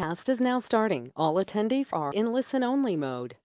Cast is now starting. All attendees are in listen-only mode.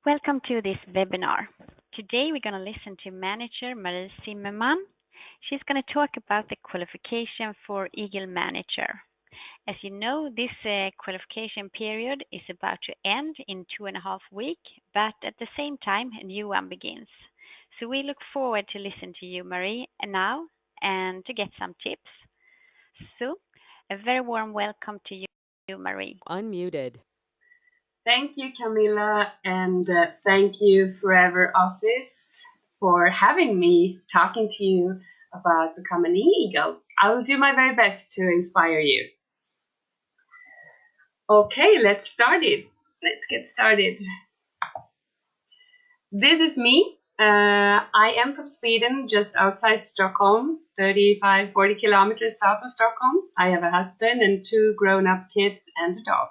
Welcome to this webinar. Today we're going to listen to Manager Marie Zimmerman. She's going to talk about the qualification for Eagle Manager. As you know, this qualification period is about to end in 2.5 weeks, but at the same time, a new one begins. So we look forward to listen to you, Marie, and to get some tips. So, a very warm welcome to you, Marie. Unmuted. Thank you, Camilla, and thank you, Forever Office, for having me talking to you about becoming an eagle. I will do my very best to inspire you. Okay, let's start it. Let's get started. This is me. I am from Sweden, just outside Stockholm, 35-40 kilometers south of Stockholm. I have a husband and 2 grown-up kids and a dog.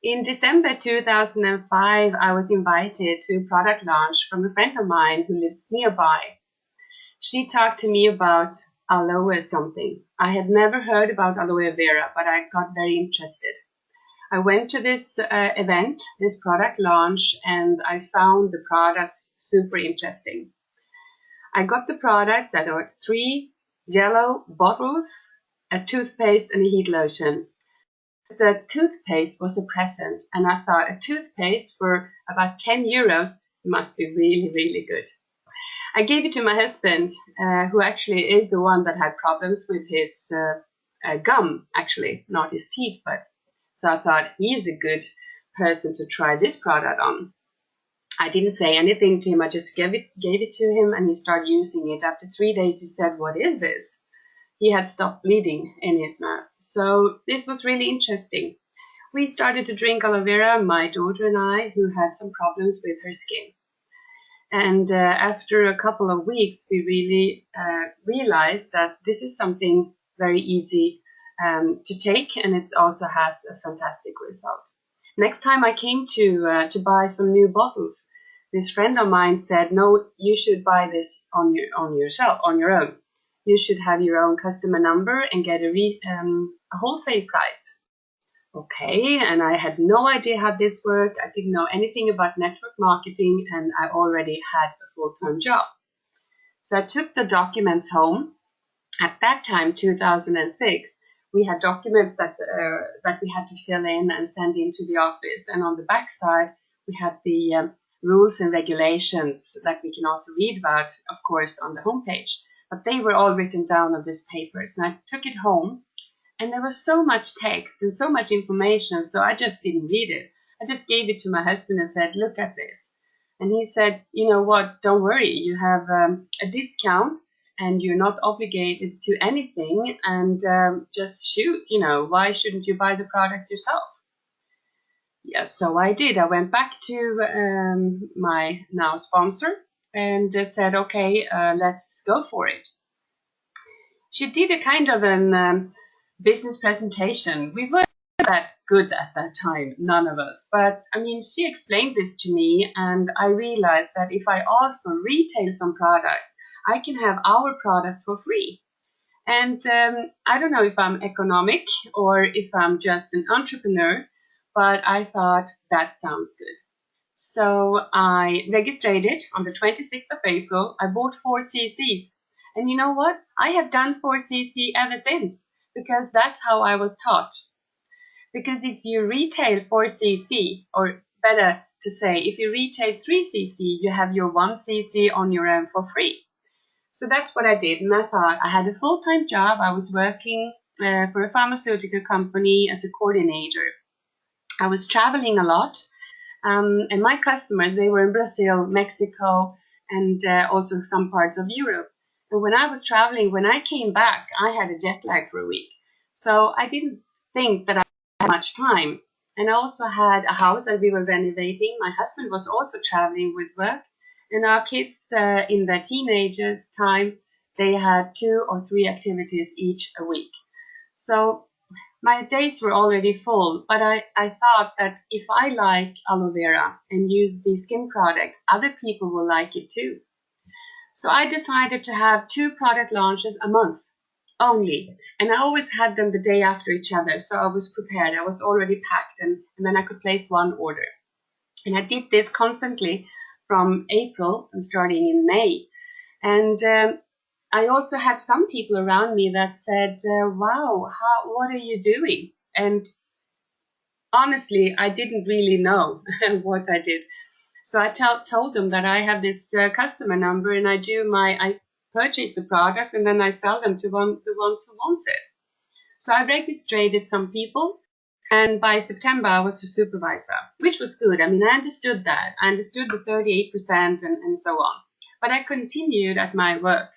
In December 2005, I was invited to a product launch from a friend of mine who lives nearby. She talked to me about aloe something. I had never heard about aloe vera, but I got very interested. I went to this event, this product launch, and I found the products super interesting. I got the products that are 3 yellow bottles, a toothpaste, and a heat lotion. The toothpaste was a present, and I thought a toothpaste for about 10 euros must be really, really good. I gave it to my husband, who actually is the one that had problems with his gum, actually, not his teeth, but so I thought he's a good person to try this product on. I didn't say anything to him, I just gave it to him, and he started using it. After 3 days, he said, "What is this?" He had stopped bleeding in his mouth. So this was really interesting. We started to drink aloe vera, my daughter and I, who had some problems with her skin. And after a couple of weeks, we really realized that this is something very easy to take, and it also has a fantastic result. Next time I came to buy some new bottles, this friend of mine said, "No, you should buy this on your own. You should have your own customer number and get a wholesale price." Okay, and I had no idea how this worked. I didn't know anything about network marketing, and I already had a full-time job. So I took the documents home. At that time, 2006, we had documents that we had to fill in and send into the office. And on the back side, we had the rules and regulations that we can also read about, of course, on the homepage. But they were all written down on these papers. And I took it home, and there was so much text and so much information, so I just didn't read it. I just gave it to my husband and said, "Look at this." And he said, "You know what, don't worry, you have a discount and you're not obligated to anything, and just shoot, why shouldn't you buy the product yourself?" Yes, so I did. I went back to my now sponsor and said, "Okay, let's go for it." She did a kind of an business presentation. We weren't that good at that time, none of us. But I mean, she explained this to me, and I realized that if I also retail some products, I can have our products for free. And I don't know if I'm economic or if I'm just an entrepreneur, but I thought that sounds good. So I registered it on the 26th of April. I bought 4 cc's. And you know what? I have done 4 cc ever since, because that's how I was taught. Because if you retail 4 cc, or better to say, if you retail 3 cc, you have your 1 cc on your own for free. So that's what I did, and I thought I had a full-time job. I was working for a pharmaceutical company as a coordinator. I was traveling a lot, and my customers, they were in Brazil, Mexico, and also some parts of Europe. And when I was traveling, when I came back, I had a jet lag for a week. So I didn't think that I had much time. And I also had a house that we were renovating. My husband was also traveling with work. And our kids, in their teenagers' time, they had 2 or 3 activities each a week. So my days were already full, but I thought that if I like aloe vera and use these skin products, other people will like it too. So I decided to have 2 product launches a month only. And I always had them the day after each other, so I was prepared. I was already packed, and then I could place one order. And I did this constantly from April and starting in May. And I also had some people around me that said, wow, what are you doing? And honestly, I didn't really know what I did. So I told them that I have this customer number and I purchase the products and then I sell them to the ones who want it. So I registered some people, and by September I was a supervisor, which was good. I mean, I understood that. I understood the 38% and so on. But I continued at my work.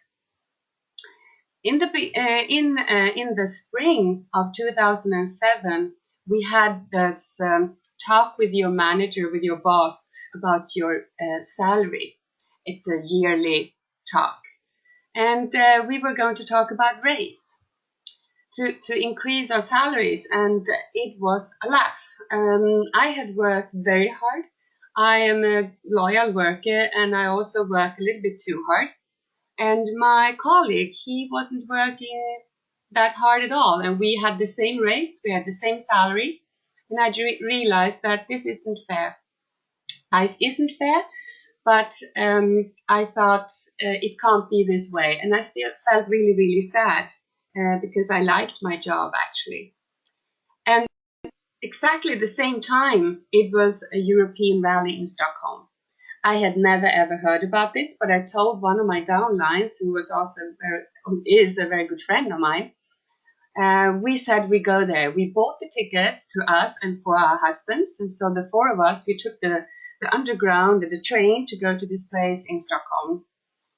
In the spring of 2007, we had this talk with your manager, with your boss, about your salary. It's a yearly talk, and we were going to talk about raise to increase our salaries, and it was a laugh. I had worked very hard. I am a loyal worker, and I also work a little bit too hard. And my colleague, he wasn't working that hard at all. And we had the same raise, we had the same salary. And I realized that this isn't fair. Life isn't fair, but I thought it can't be this way. And I felt really, really sad because I liked my job actually. And exactly the same time, it was a European rally in Stockholm. I had never ever heard about this, but I told one of my downlines, who is a very good friend of mine. We said we go there. We bought the tickets to us and for our husbands, and so the four of us, we took the underground, the train to go to this place in Stockholm.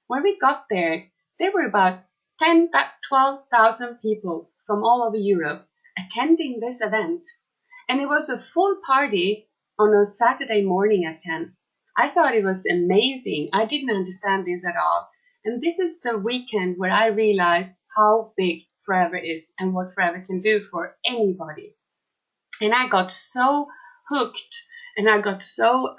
When we got there, there were about 12,000 people from all over Europe attending this event, and it was a full party on a Saturday morning at 10. I thought it was amazing. I didn't understand this at all. And this is the weekend where I realized how big Forever is and what Forever can do for anybody. And I got so hooked and I got so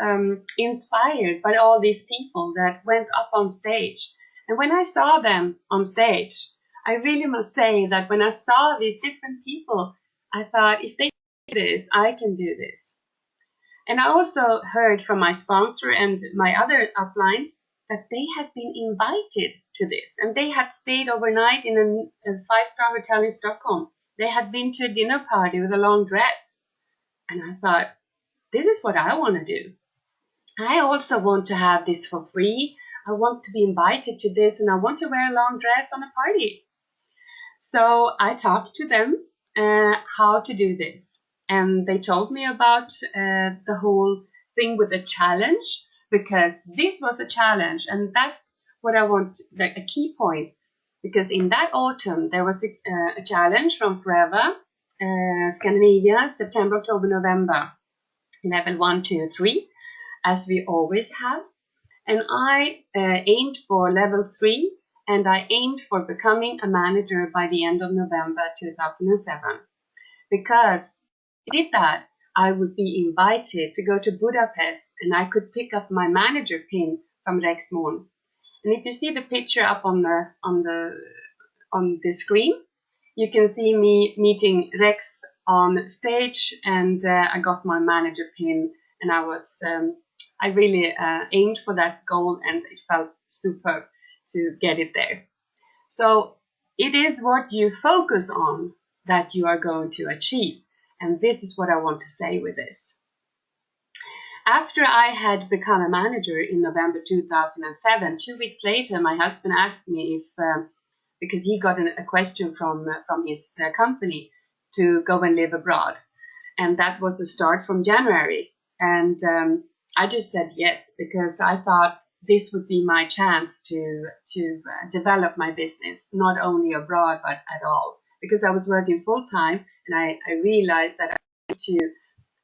inspired by all these people that went up on stage. And when I saw them on stage, I really must say that when I saw these different people, I thought, if they do this, I can do this. And I also heard from my sponsor and my other uplines that they had been invited to this, and they had stayed overnight in a 5-star hotel in Stockholm. They had been to a dinner party with a long dress. And I thought, this is what I want to do. I also want to have this for free. I want to be invited to this, and I want to wear a long dress on a party. So I talked to them how to do this. And they told me about the whole thing with the challenge, because this was a challenge. And that's what I want, a key point. Because in that autumn, there was a challenge from Forever, Scandinavia, September, October, November, level 1, 2, 3, as we always have. And I aimed for level 3, and I aimed for becoming a manager by the end of November 2007. Because if I did that, I would be invited to go to Budapest, and I could pick up my manager pin from Rexmon. And if you see the picture up on the screen, you can see me meeting Rex on stage, and I got my manager pin, and I really aimed for that goal, and it felt superb to get it there. So it is what you focus on that you are going to achieve. And this is what I want to say with this. After I had become a manager in November 2007, 2 weeks later, my husband asked me if, because he got a question from his company to go and live abroad. And that was a start from January. And I just said yes, because I thought this would be my chance to develop my business, not only abroad, but at all. Because I was working full time, and I realized that I needed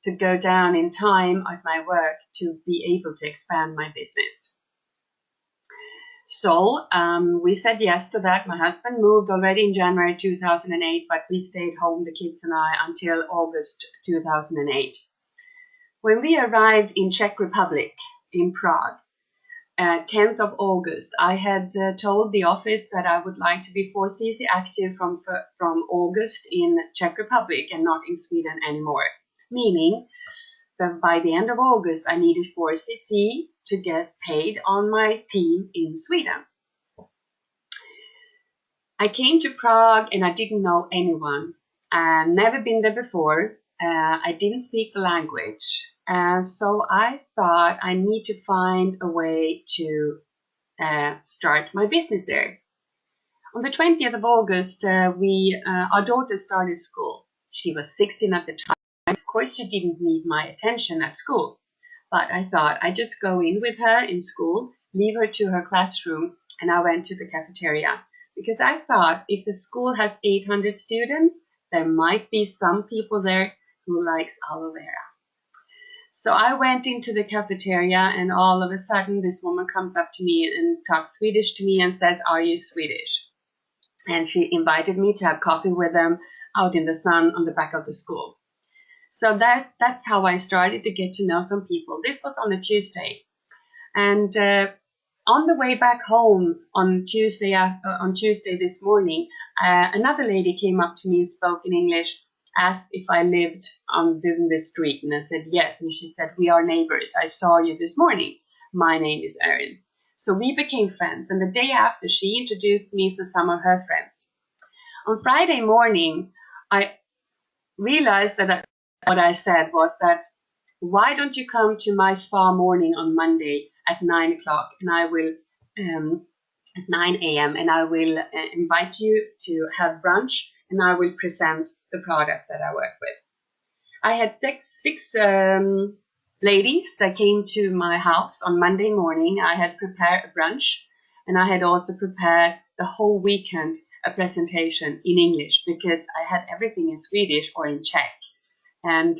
to go down in time at my work to be able to expand my business. So we said yes to that. My husband moved already in January 2008, but we stayed home, the kids and I, until August 2008. When we arrived in Czech Republic, in Prague, 10th of August, I had told the office that I would like to be 4cc active from August in Czech Republic and not in Sweden anymore. Meaning that by the end of August I needed 4cc to get paid on my team in Sweden. I came to Prague and I didn't know anyone. I'd never been there before. I didn't speak the language. So I thought I need to find a way to start my business there. On the 20th of August, our daughter started school. She was 16 at the time. Of course, she didn't need my attention at school. But I thought I'd just go in with her in school, leave her to her classroom, and I went to the cafeteria. Because I thought if the school has 800 students, there might be some people there who likes aloe vera. So I went into the cafeteria, and all of a sudden this woman comes up to me and talks Swedish to me and says, "Are you Swedish?" And she invited me to have coffee with them out in the sun on the back of the school. So that's how I started to get to know some people. This was on a Tuesday. And on the way back home on Tuesday this morning, another lady came up to me and spoke in English, asked if I lived on this street, and I said yes. And she said, "We are neighbors. I saw you this morning. My name is Erin." So we became friends, and the day after, she introduced me to some of her friends. On Friday morning, I realized that what I said was that, "Why don't you come to my spa morning on Monday at 9 o'clock, and I will at 9 a.m. and I will invite you to have brunch, and I will present the products that I work with." I had six ladies that came to my house on Monday morning. I had prepared a brunch, and I had also prepared the whole weekend a presentation in English, because I had everything in Swedish or in Czech. And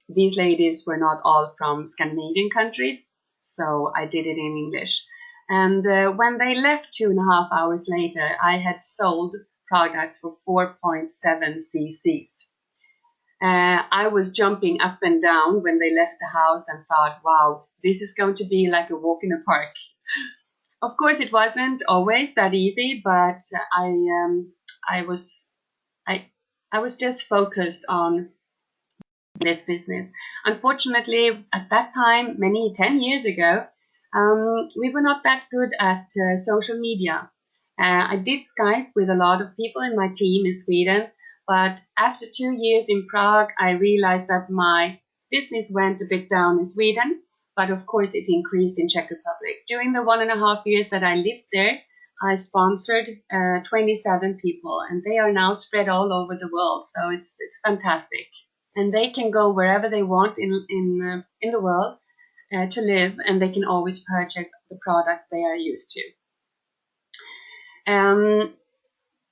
these ladies were not all from Scandinavian countries, so I did it in English. And when they left 2.5 hours later, I had sold products for 4.7 cc's. I was jumping up and down when they left the house and thought, wow, this is going to be like a walk in the park. Of course, it wasn't always that easy, but I was just focused on this business. Unfortunately, at that time, 10 years ago, we were not that good at social media. I did Skype with a lot of people in my team in Sweden, but after 2 years in Prague, I realized that my business went a bit down in Sweden, but of course it increased in Czech Republic. During the 1.5 years that I lived there, I sponsored 27 people, and they are now spread all over the world, so it's fantastic. And they can go wherever they want in the world to live, and they can always purchase the product they are used to.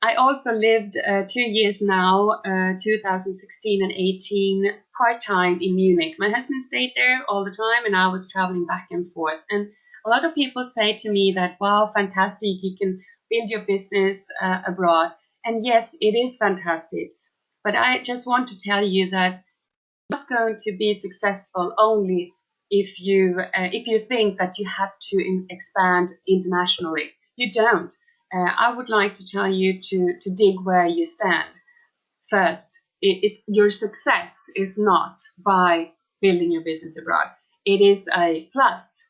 I also lived 2 years now, 2016 and 18, part-time in Munich. My husband stayed there all the time, and I was traveling back and forth. And a lot of people say to me that, wow, fantastic, you can build your business abroad. And yes, it is fantastic. But I just want to tell you that you're not going to be successful only if you think that you have to expand internationally. You don't. I would like to tell you to dig where you stand. First, it's your success is not by building your business abroad. It is a plus.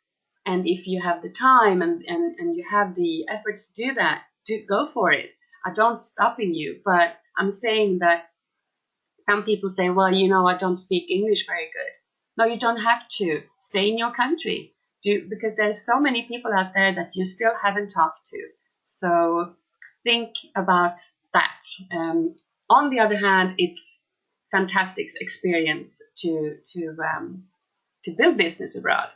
And if you have the time and you have the efforts to do that, go for it. I don't stopping you, but I'm saying that some people say, well, I don't speak English very good. No, you don't have to. Stay in your country. Because there's so many people out there that you still haven't talked to. So think about that. On the other hand, it's fantastic experience to build business abroad.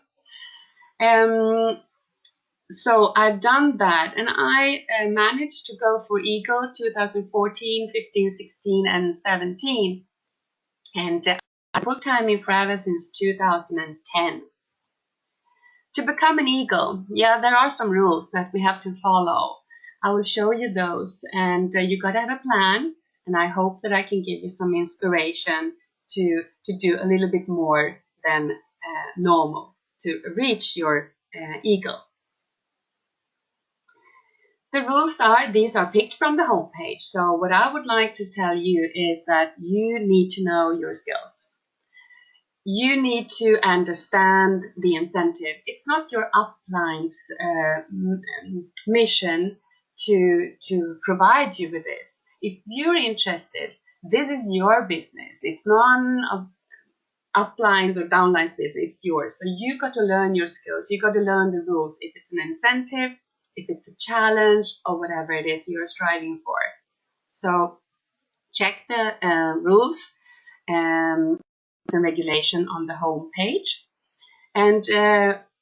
So I've done that, and I managed to go for Eagle 2014, 15, 16, and 17, and I'm full-time in Frava since 2010. To become an Eagle, there are some rules that we have to follow. I will show you those, and you got to have a plan, and I hope that I can give you some inspiration to do a little bit more than normal to reach your Eagle. The rules these are picked from the homepage. So what I would like to tell you is that you need to know your skills. you need to understand the incentive. It's not your upline's mission to provide you with this. If you're interested, this is your business. It's none of uplines or downlines business. It's yours. So you got to learn your skills. You got to learn the rules. If it's an incentive, if it's a challenge, or whatever it is you're striving for. So check the rules and regulation on the home page. And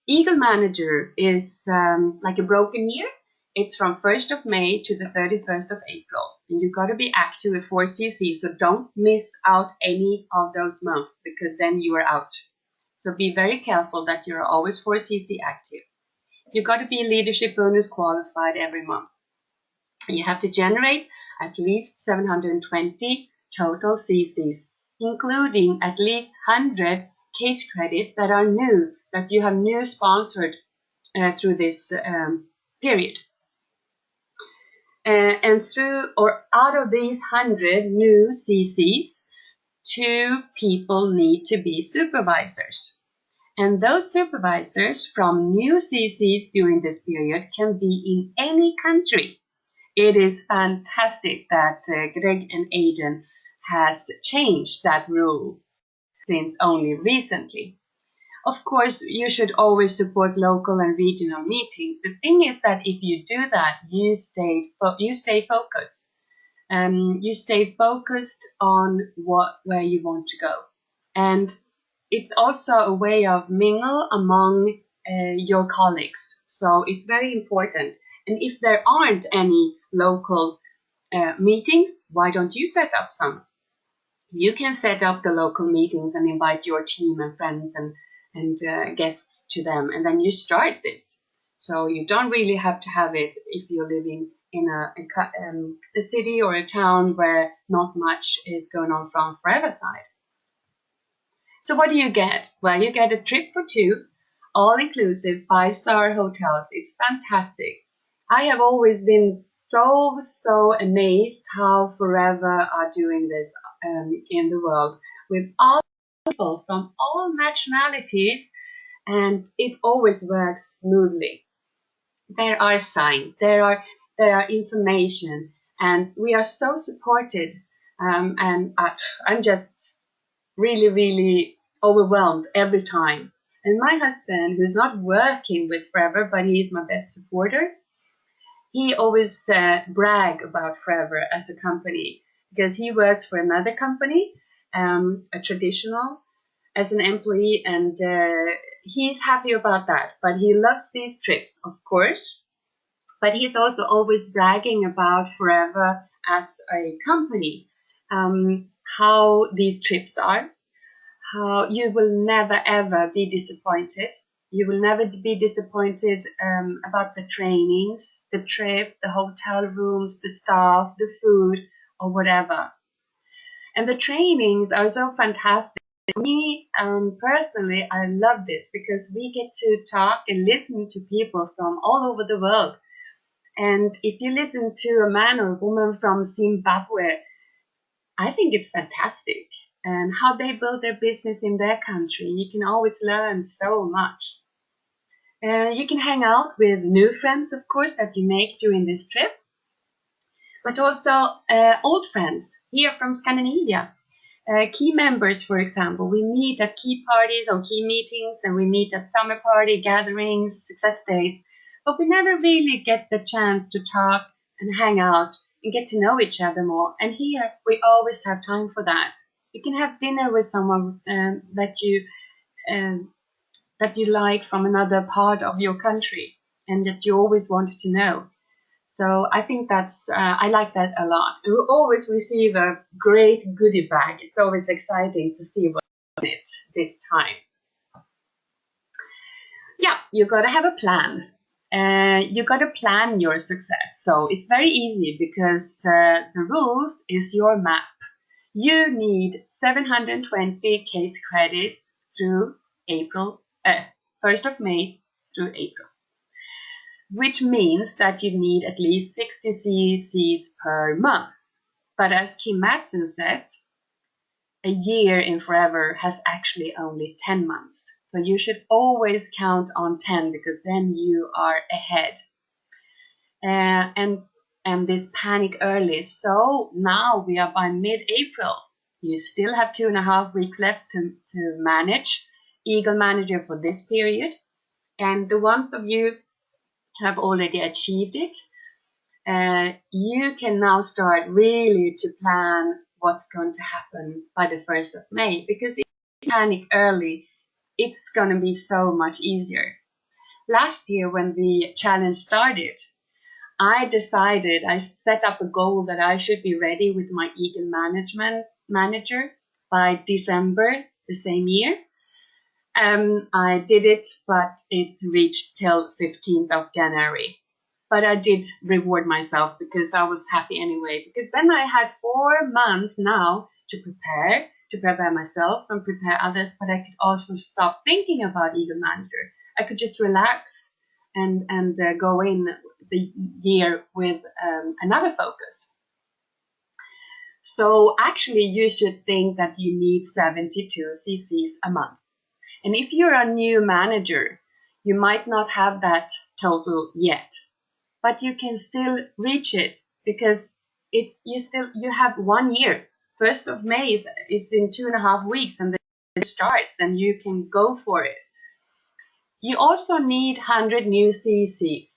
Eagle Manager is like a broken year. It's from 1st of May to the 31st of April. And you've got to be active with 4cc, so don't miss out any of those months, because then you are out. So be very careful that you're always 4cc active. You've got to be leadership bonus qualified every month. And you have to generate at least 720 total CCs, including at least 100 case credits that are new, that you have new sponsored through this period. And through or out of these 100 new CCs, 2 people need to be supervisors. And those supervisors from new CCs during this period can be in any country. It is fantastic that Greg and Aiden has changed that rule since only recently. Of course, you should always support local and regional meetings. The thing is that if you do that, you stay focused. You stay focused on where you want to go. And it's also a way of mingle among your colleagues. So it's very important. And if there aren't any local meetings, why don't you set up some? You can set up the local meetings and invite your team and friends and guests to them, and then you start this. So you don't really have to have it if you're living in a city or a town where not much is going on from Forever side. So what do you get? Well, you get a trip for 2, all-inclusive 5-star hotels. It's fantastic. I have always been so amazed how Forever are doing this in the world with all people from all nationalities, and it always works smoothly. There are signs, there are information, and we are so supported. And I'm just really overwhelmed every time. And my husband, who's not working with Forever, but he's my best supporter, he always brag about Forever as a company, because he works for another company, a traditional, as an employee, and he's happy about that. But he loves these trips, of course. But he's also always bragging about Forever as a company, how these trips are, how you will never ever be disappointed. You will never be disappointed about the trainings, the trip, the hotel rooms, the staff, the food, or whatever. And the trainings are so fantastic. For me, personally, I love this because we get to talk and listen to people from all over the world. And if you listen to a man or a woman from Zimbabwe, I think it's fantastic. And how they build their business in their country. You can always learn so much. You can hang out with new friends, of course, that you make during this trip, but also old friends here from Scandinavia. Key members, for example, we meet at key parties or key meetings, and we meet at summer party gatherings, success days, but we never really get the chance to talk and hang out and get to know each other more. And here we always have time for that. You can have dinner with someone that you like from another part of your country and that you always wanted to know. So I think I like that a lot. And we always receive a great goodie bag. It's always exciting to see what's in it this time. Yeah, you got to have a plan. You got to plan your success. So it's very easy because the rules is your map. You need 720 case credits through 1st of May through April, which means that you need at least 60 CCs per month. But as Kim Madsen says, a year in Forever has actually only 10 months. So you should always count on 10 because then you are ahead. And this panic early. So now we are by mid-April. You still have 2.5 weeks left to manage Eagle Manager for this period. And the ones of you who have already achieved it, you can now start really to plan what's going to happen by the 1st of May. Because if you panic early, it's going to be so much easier. Last year when the challenge started, I set up a goal that I should be ready with my Eagle Manager by December the same year. I did it, but it reached till 15th of January. But I did reward myself because I was happy anyway. Because then I had 4 months now to prepare myself and prepare others. But I could also stop thinking about Eagle Manager. I could just relax and go in the year with another focus. So actually, you should think that you need 72 cc's a month. And if you're a new manager, you might not have that total yet, but you can still reach it because you have 1 year. 1st of May is in 2.5 weeks, and then it starts, and you can go for it. You also need 100 new cc's,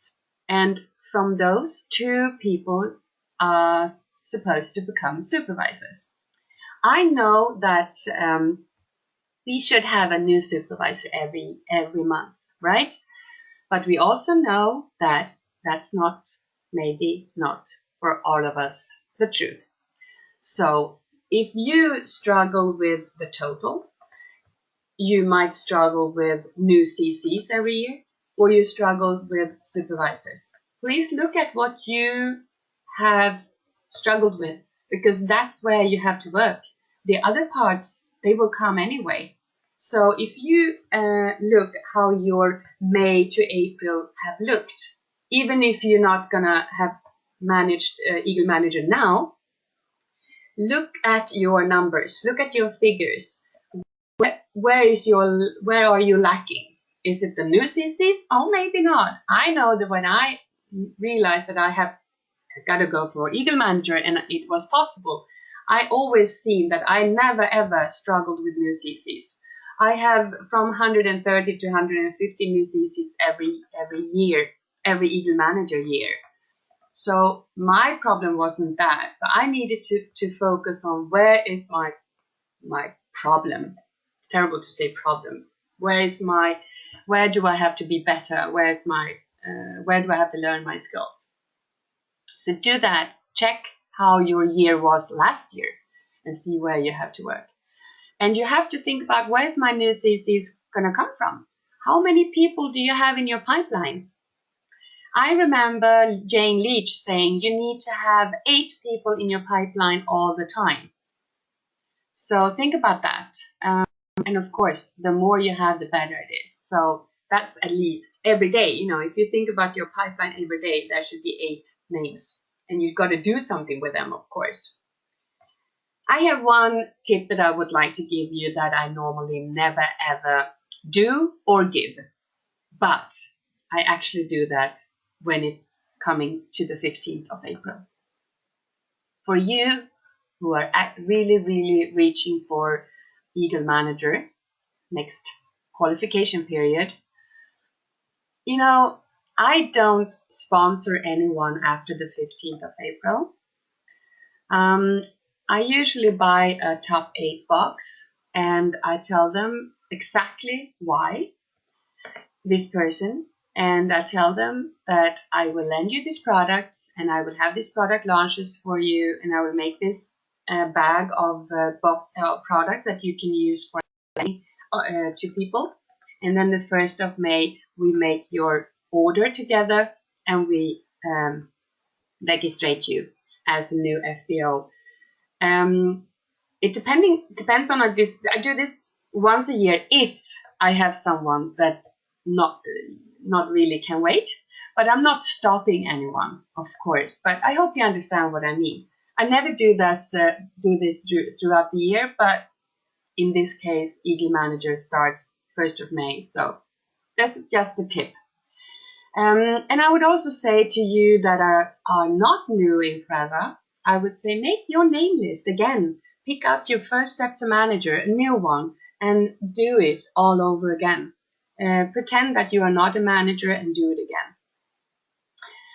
and from those, 2 people are supposed to become supervisors. I know that we should have a new supervisor every month, right? But we also know that that's maybe not for all of us the truth. So if you struggle with the total, you might struggle with new cc's every year, or you struggle with supervisors. Please look at what you have struggled with, because that's where you have to work. The other parts, they will come anyway. So if you look how your May to April have looked, even if you're not gonna have managed Eagle Manager now, look at your numbers, look at your figures. Where are you lacking? Is it the new cc's? Oh, maybe not. I know that when I realized that I have got to go for Eagle Manager and it was possible, I always seen that I never ever struggled with new cc's. I have from 130 to 150 new cc's every year, every Eagle Manager year. So my problem wasn't that. So I needed to focus on where is my problem. It's terrible to say problem. Where do I have to be better? Where do I have to learn my skills? So do that. Check how your year was last year and see where you have to work. And you have to think about, where's my new cc's going to come from? How many people do you have in your pipeline? I remember Jane Leach saying you need to have 8 people in your pipeline all the time. So think about that. And of course, the more you have, the better it is. So that's at least every day. If you think about your pipeline every day, there should be 8 names. And you've got to do something with them, of course. I have one tip that I would like to give you that I normally never ever do or give. But I actually do that when it's coming to the 15th of April. For you who are really, really reaching for Eagle Manager, next qualification period, I don't sponsor anyone after the 15th of April. I usually buy a top 8 box and I tell them exactly why this person, and I tell them that I will lend you these products and I will have these product launches for you, and I will make this bag of product that you can use for to people. And then the 1st of May, we make your order together and we registrate you as a new FBO. It depends on this. I do this once a year if I have someone that not really can wait, but I'm not stopping anyone, of course. But I hope you understand what I mean. I never do this throughout the year, but in this case, Eagle Manager starts 1st of May. So that's just a tip. And I would also say to you that are not new in Forever, I would say make your name list again. Pick up your first step to manager, a new one, and do it all over again. Pretend that you are not a manager and do it again.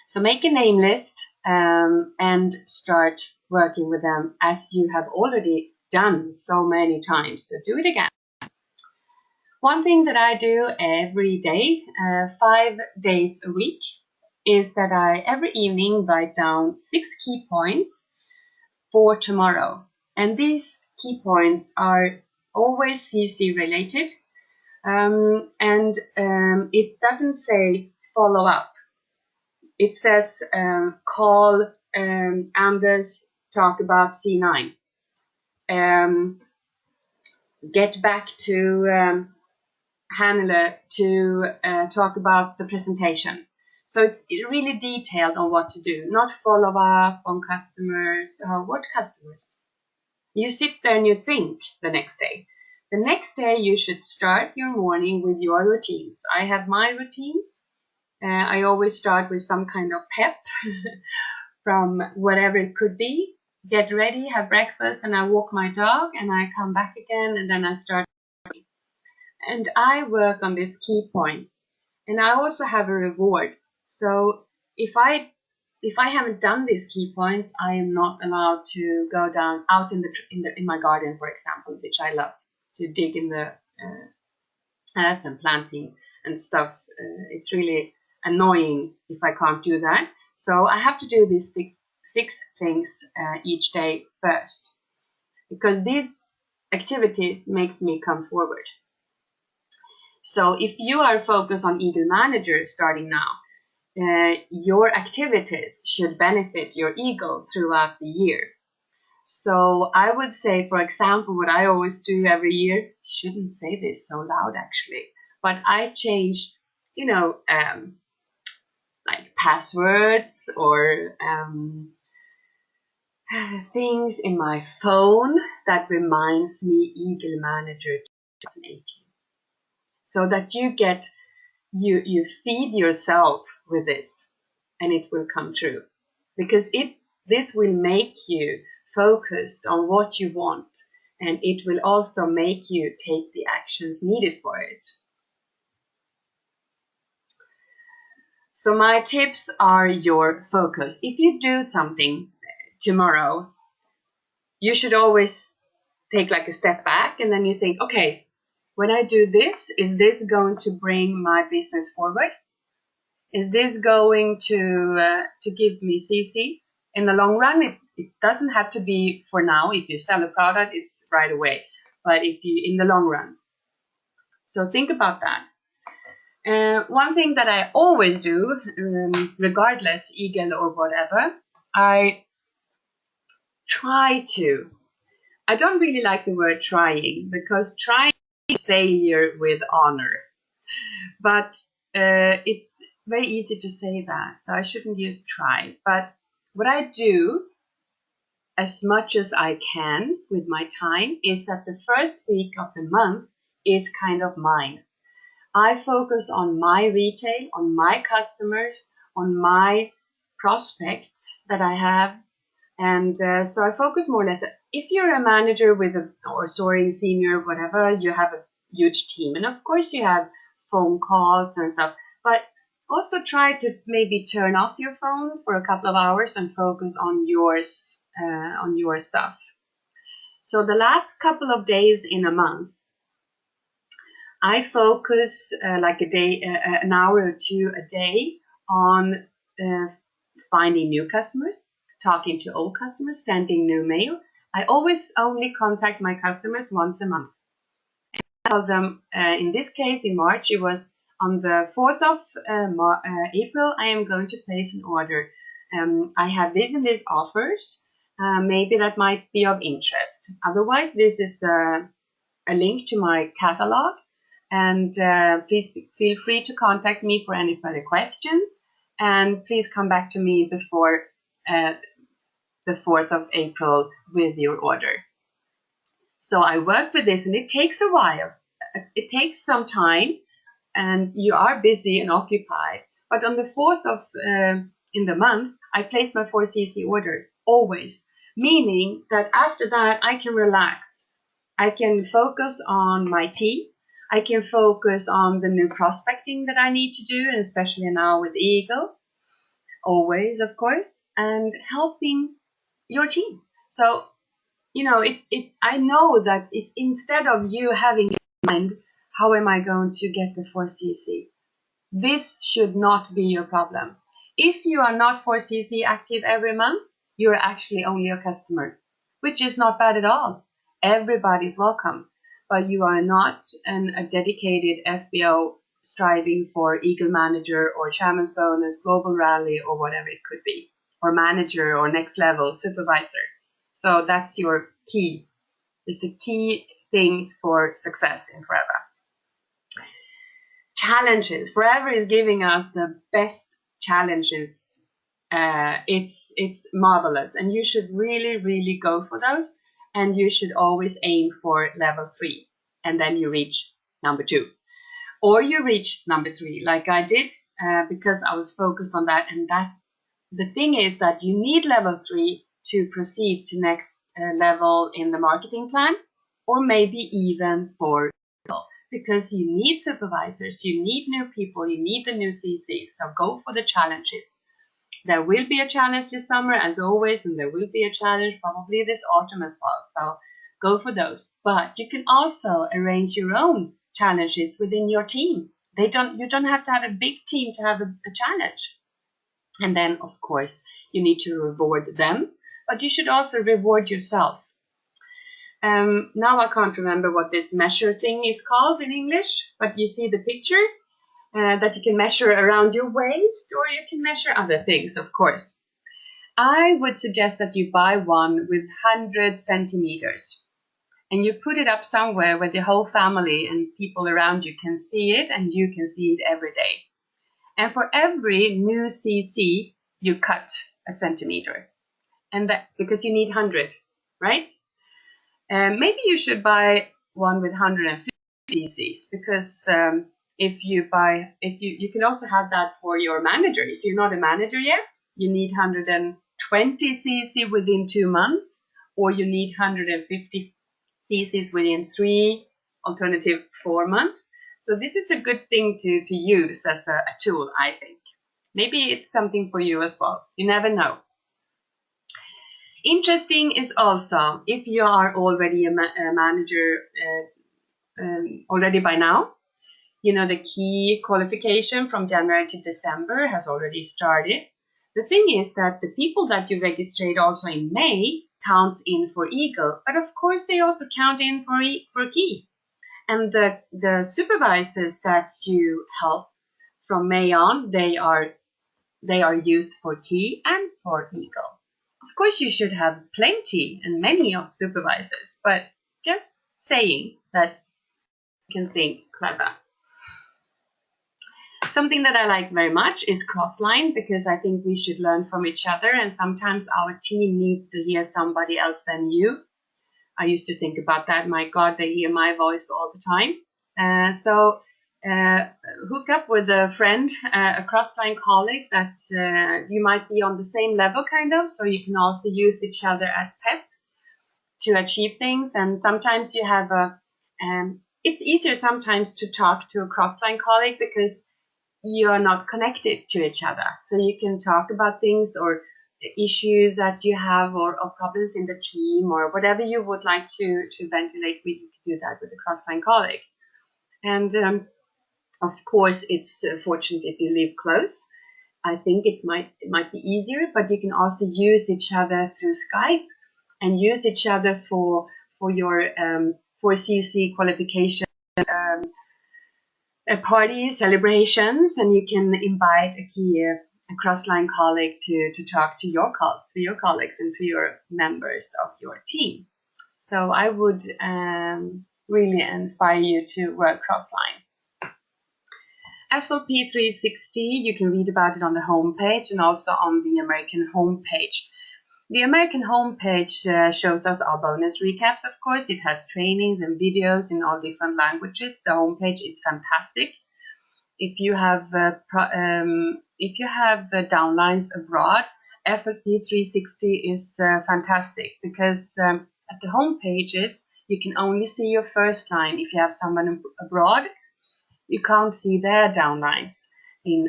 So make a name list and start working with them as you have already done so many times. So do it again. One thing that I do every day, 5 days a week, is that I every evening write down 6 key points for tomorrow. And these key points are always CC related. It doesn't say follow up. It says call Anders, talk about C9. Get back to Hannele to talk about the presentation. So it's really detailed on what to do, not follow up on customers. What customers? You sit there and you think the next day. The next day you should start your morning with your routines. I have my routines. I always start with some kind of pep from whatever it could be. Get ready, have breakfast, and I walk my dog, and I come back again, and then I start. And I work on these key points, and I also have a reward. So if I haven't done these key points, I am not allowed to go down out in my garden, for example, which I love to dig in the earth and planting and stuff. It's really annoying if I can't do that. So I have to do these six things each day first, because these activities makes me come forward. So if you are focused on Eagle Manager starting now, your activities should benefit your Eagle throughout the year. So I would say, for example, what I always do every year, shouldn't say this so loud actually, but I change, like passwords or things in my phone that reminds me Eagle Manager 2018. So that you feed yourself with this, and it will come true, because this will make you focused on what you want, and it will also make you take the actions needed for it. So my tips are your focus. If you do something tomorrow, you should always take like a step back, and then you think, okay, when I do this, is this going to bring my business forward? Is this going to give me CCs in the long run? It doesn't have to be for now. If you sell a product, it's right away. But if you in the long run, so think about that. One thing that I always do, regardless Eagle or whatever, I try to. I don't really like the word trying, because trying is failure with honor. But it's very easy to say that, so I shouldn't use try. But what I do, as much as I can with my time, is that the first week of the month is kind of mine. I focus on my retail, on my customers, on my prospects that I have. And so I focus more or less. If you're a manager or senior, whatever, you have a huge team. And of course you have phone calls and stuff. But also try to maybe turn off your phone for a couple of hours and focus on your stuff. So the last couple of days in a month, I focus like an hour or two a day on finding new customers, talking to old customers, sending new mail. I always only contact my customers once a month. I tell them, in this case, in March, it was on the 4th of April, I am going to place an order. I have this and this offers. Maybe that might be of interest. Otherwise, this is a link to my catalog. And please feel free to contact me for any further questions. And please come back to me before the 4th of April with your order. So I work with this, and it takes a while. It takes some time, and you are busy and occupied. But on the 4th of in the month, I place my 4cc order, always. Meaning that after that, I can relax. I can focus on my team. I can focus on the new prospecting that I need to do, and especially now with Eagle, always, of course, and helping your team. So, you know, I know that it's instead of you having in mind, how am I going to get the 4cc? This should not be your problem. If you are not 4cc active every month, you're actually only a customer, which is not bad at all. Everybody's welcome, but you are not a dedicated FBO striving for Eagle Manager or Chairman's Bonus, Global Rally, or whatever it could be, or manager or next level supervisor. So that's your key. It's the key thing for success in Forever. Challenges. Forever is giving us the best challenges. It's marvelous, and you should really go for those, and you should always aim for level 3, and then you reach number 2, or you reach number 3 like I did, because I was focused on that. And that the thing is that you need level 3 to proceed to next level in the marketing plan, or maybe even for, because you need supervisors, you need new people, you need the new CCs. So go for the challenges. There will be a challenge this summer, as always, and there will be a challenge probably this autumn as well. So go for those. But you can also arrange your own challenges within your team. You don't have to have a big team to have a challenge. And then, of course, you need to reward them, but you should also reward yourself. Now I can't remember what this measure thing is called in English, but you see the picture that you can measure around your waist, or you can measure other things, of course. I would suggest that you buy one with 100 centimeters, and you put it up somewhere where the whole family and people around you can see it, and you can see it every day. And for every new CC, you cut a centimeter, and that because you need 100, right? Maybe you should buy one with 150 CCs, because if you can also have that for your manager. If you're not a manager yet, you need 120 CC within 2 months, or you need 150 CCs within 3, alternative 4 months. So this is a good thing to use as a tool, I think. Maybe it's something for you as well. You never know. Interesting is also, if you are already a manager already by now, you know, the key qualification from January to December has already started. The thing is that the people that you registered also in May counts in for Eagle, but of course they also count in for Key. And the supervisors that you help from May on, they are used for Key and for Eagle. Of course, you should have plenty and many of supervisors, but just saying that you can think clever. Something that I like very much is Crossline, because I think we should learn from each other, and sometimes our team needs to hear somebody else than you. I used to think about that. My God, they hear my voice all the time. So hook up with a friend, a Crossline colleague that you might be on the same level, kind of, so you can also use each other as pep to achieve things. And sometimes you have it's easier sometimes to talk to a Crossline colleague because you are not connected to each other. So you can talk about things or issues that you have, or problems in the team, or whatever you would like to ventilate with. You can do that with a Crossline colleague. And of course, it's fortunate if you live close. I think it might be easier, but you can also use each other through Skype and use each other for your 4cc qualification party celebrations, and you can invite a Crossline colleague to talk to your colleagues and to your members of your team. So I would really inspire you to work Crossline. FLP 360, you can read about it on the homepage and also on the American homepage. The American homepage shows us our bonus recaps, of course. It has trainings and videos in all different languages. The homepage is fantastic. If you have downlines abroad, FLP 360 is fantastic because at the home pages you can only see your first line. If you have someone abroad, you can't see their downlines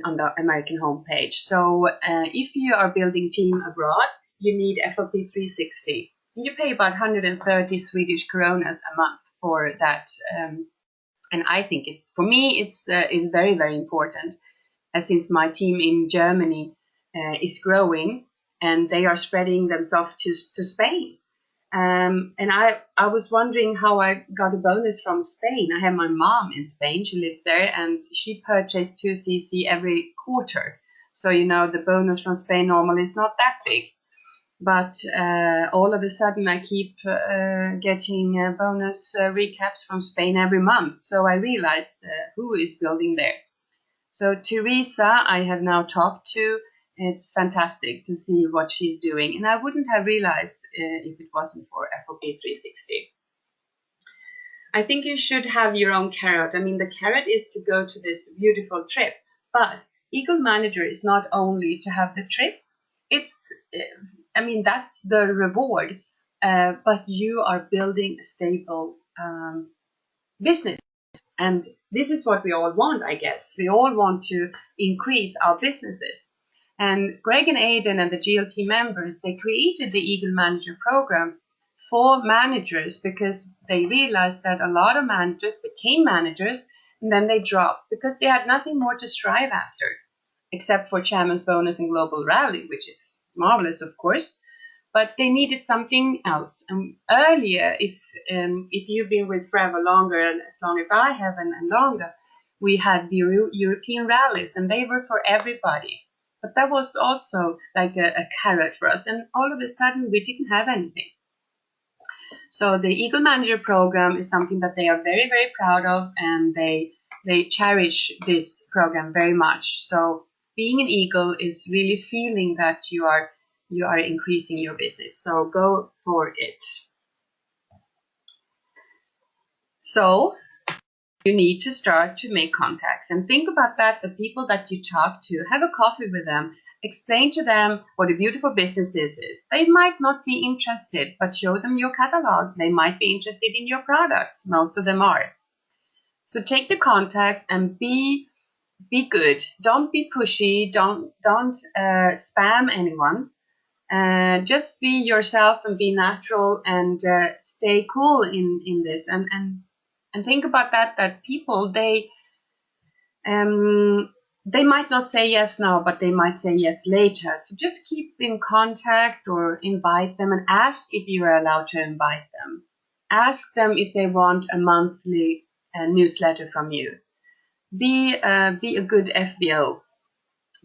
on the American homepage. So if you are building team abroad, you need FLP 360. You pay about 130 Swedish koronas a month for that. And I think for me, it's very, very important, since my team in Germany is growing and they are spreading themselves to Spain. And I was wondering how I got a bonus from Spain. I have my mom in Spain, she lives there, and she purchased 2cc every quarter. So, the bonus from Spain normally is not that big. But all of a sudden I keep getting bonus recaps from Spain every month. So I realized who is building there. So Teresa, I have now talked to. It's fantastic to see what she's doing. And I wouldn't have realized if it wasn't for FLP 360. I think you should have your own carrot. I mean, the carrot is to go to this beautiful trip. But Eagle Manager is not only to have the trip. That's the reward. But you are building a stable business. And this is what we all want, I guess. We all want to increase our businesses. And Greg and Aidan and the GLT members, they created the Eagle Manager program for managers because they realized that a lot of managers became managers and then they dropped because they had nothing more to strive after, except for Chairman's Bonus and Global Rally, which is marvelous, of course. But they needed something else. And earlier, if you've been with Forever longer, and as long as I have and longer, we had the European rallies, and they were for everybody. But that was also like a carrot for us. And all of a sudden, we didn't have anything. So the Eagle Manager program is something that they are very, very proud of, and they cherish this program very much. So being an Eagle is really feeling that you are increasing your business. So go for it. So you need to start to make contacts and think about that. The people that you talk to, have a coffee with them, explain to them what a beautiful business this is. They might not be interested, but show them your catalog. They might be interested in your products. Most of them are. So take the contacts and be good. Don't be pushy. Don't spam anyone. Just be yourself and be natural and stay cool in this and think about that people they might not say yes now, but they might say yes later. So just keep in contact or invite them and ask if you are allowed to invite them. Ask them if they want a monthly newsletter from you. Be a good FBO.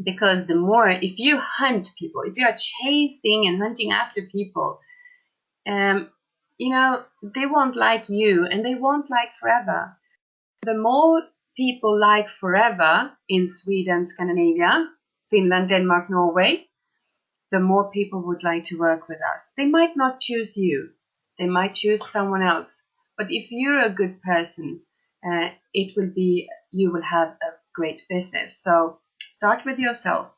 Because the more, if you hunt people, if you are chasing and hunting after people, they won't like you and they won't like Forever. The more people like Forever in Sweden, Scandinavia, Finland, Denmark, Norway, the more people would like to work with us. They might not choose you. They might choose someone else. But if you're a good person, you will have a great business. So start with yourself.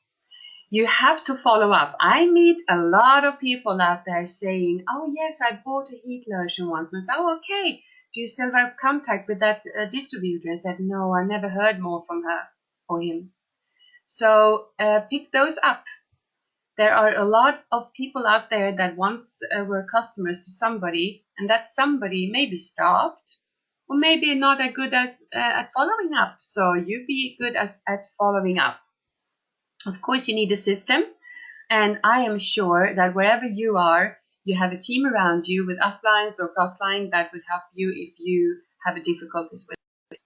You have to follow up. I meet a lot of people out there saying, oh yes, I bought a heat lotion once. And I thought, oh, okay, do you still have contact with that distributor? I said, no, I never heard more from her or him. So pick those up. There are a lot of people out there that once were customers to somebody, and that somebody maybe stopped or maybe not as good at following up. So you be good at following up. Of course, you need a system, and I am sure that wherever you are, you have a team around you with uplines or crossline that would help you if you have difficulties with it.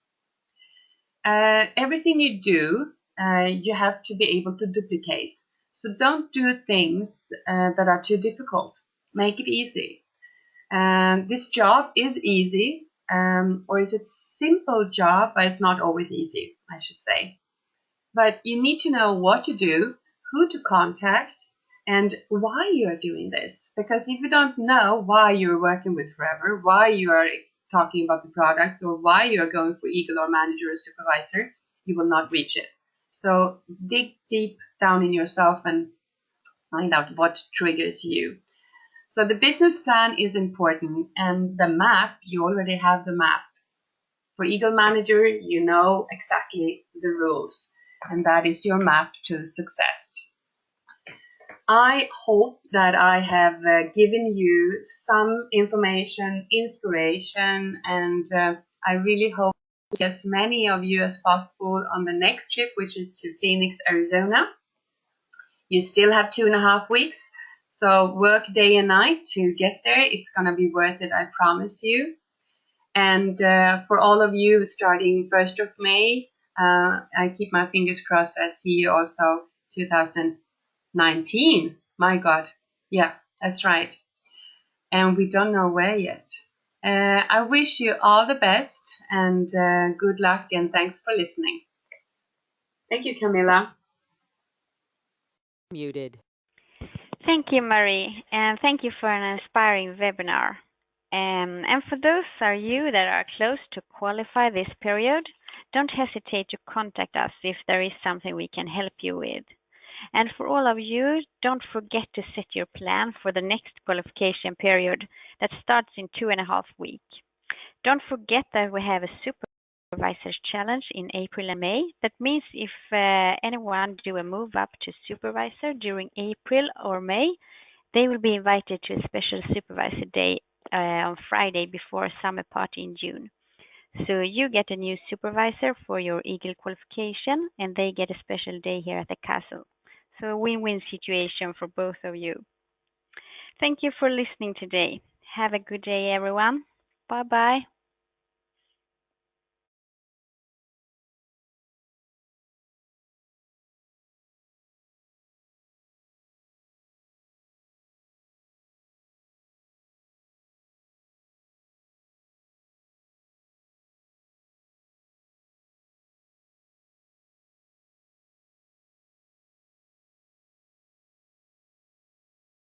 Everything you do, you have to be able to duplicate. So don't do things that are too difficult. Make it easy. This job is easy, or is it simple job, but it's not always easy, I should say. But you need to know what to do, who to contact, and why you are doing this. Because if you don't know why you're working with Forever, why you are talking about the product, or why you are going for Eagle or manager or supervisor, you will not reach it. So dig deep down in yourself and find out what triggers you. So the business plan is important, and the map, you already have the map. For Eagle Manager, you know exactly the rules, and that is your map to success. I hope that I have given you some information, inspiration, and I really hope to see as many of you as possible on the next trip, which is to Phoenix, Arizona. You still have 2.5 weeks, so work day and night to get there. It's going to be worth it, I promise you. And for all of you starting 1st of May, I keep my fingers crossed. I see you also 2019. My God. Yeah, that's right. And we don't know where yet. I wish you all the best and good luck, and thanks for listening. Thank you, Camilla. Muted. Thank you, Marie, and thank you for an inspiring webinar. And for those of you that are close to qualify this period, don't hesitate to contact us if there is something we can help you with. And for all of you, don't forget to set your plan for the next qualification period that starts in 2.5 weeks. Don't forget that we have a supervisors challenge in April and May. That means if anyone do a move up to supervisor during April or May, they will be invited to a special supervisor day on Friday before a summer party in June. So you get a new supervisor for your Eagle qualification, and they get a special day here at the castle. So a win-win situation for both of you. Thank you for listening today. Have a good day, everyone. Bye-bye.